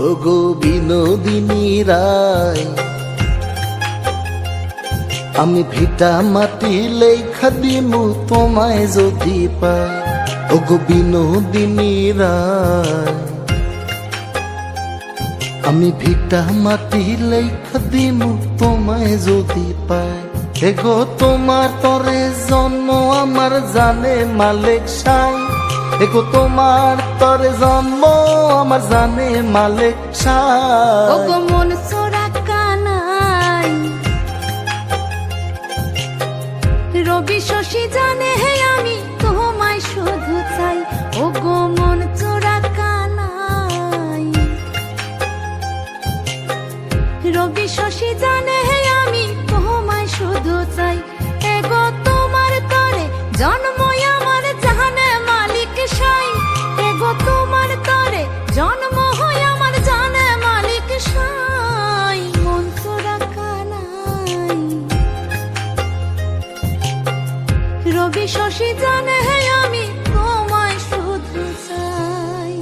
ওগো বিনোদিনী রায়, আমি ভিটা মাটি লেখা দিমু তোমায় যদি পাই। ওগো বিনোদিনী রায়, আমি ভিটা মাটি লেখা দিমু তোমায় যদি পাই। এগো তোমার তরে জন্ম আমার জানে মালিক সাই। এগো তোমার তরে জন্ম আমার জানে মালিক সাই। ওগো মন চোরা কানাই, রবি শশী জানে হে আমি তোমায় শুধু চাই। ওগো মন চোরা কানাই, রবি শশী জানে হে আমি তোমায় শুধু চাই। এগো তোমার তরে জন্ম আমার জানে মালিক সাই। এগো তোমার তরে জন্ম হয় আমার জানে মালিক সাই। মন চোরা কানাই, রবি শশী জানে হে আমি তোমায় শুধু চাই।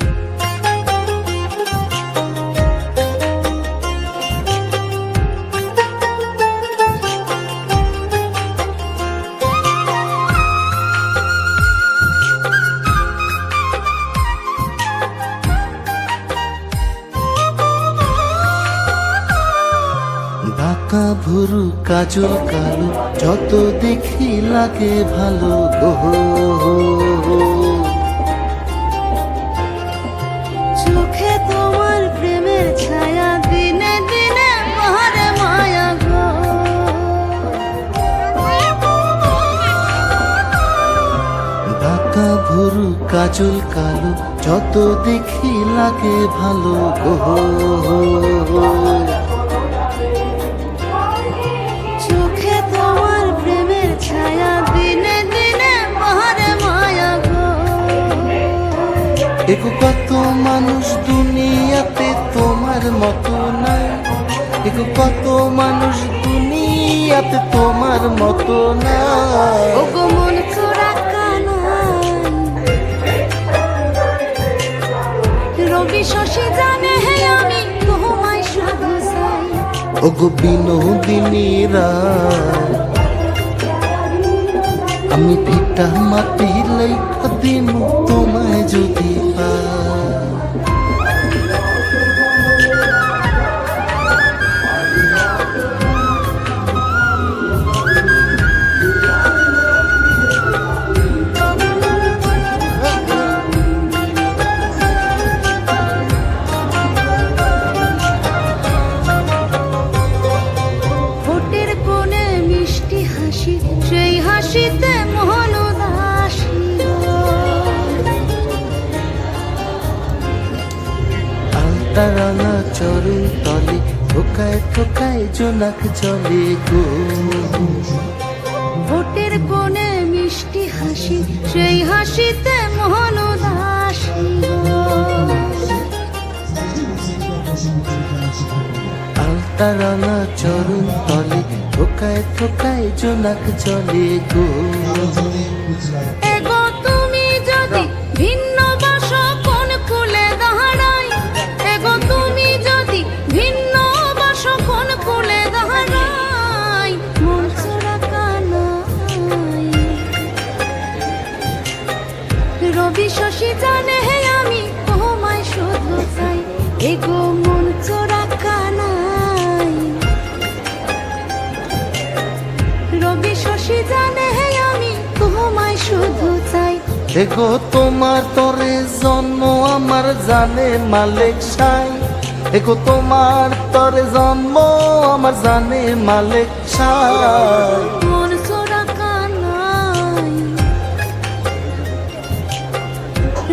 বাঁকা ভুরু কাজল কালো যত দেখি লাগে ভালো গো। চোখে তোমার প্রেমের ছায়া দিনে দিনে মহারে মায়া গো। বাঁকা ভুরু কাজল কালো যত দেখি লাগে ভালো গো। চোখে তোমার প্রেমের ছায়া দিনে দিনে মহারে মায়া গো। এগো কত মানুষ দুনিয়াতে তোমার মতো নাই। এগো কত মানুষ দুনিয়াতে তোমার মতো নাই। ওগো মন চোরা কানাই, রবি শশী জানে হে আমি তোমায় শুধু চাই। ওগো বিনোদিনী রায়, আমি ভিটা মাটি লেখা দিমু তোমায় যদি পাই। ঠোঁটের কোণে মিষ্টি হাসি, সেই হাসিতে মোহন উদাসী গো। আলতা রাঙা চরণ তলে ঠোকায় ঠোকায় জোনাক চলে গো। ঠোঁটের কোণে মিষ্টি হাসি, সেই হাসিতে মোহন উদাসী গো। আলতা রাঙা চরণ তলে ঠোকায় ঠোকায় জোনাক চলে গো। এগো তুমি যদি ভিন্ন বাসো কোন কুলে দাঁড়াই। এগো তুমি যদি ভিন্ন বাসো কোন কুলে দাঁড়াই। মন চোরা কানাই, রবি শশী জানে হে আমি তোমায় শুধু চাই। এগো মন চোরা কানাই, রবি শশী জানে হে আমি তোমায় শুধু চাই। এগো তোমার তরে জন্ম আমার জানে মালিক সাই। এগো তোমার তরে জন্ম আমার জানে মালিক সাই। মন চোরা কানাই,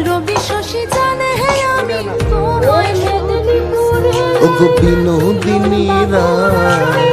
রবি শশী জানে হে আমি তোমায় শুধু চাই। ওগো বিনোদিনী রায়,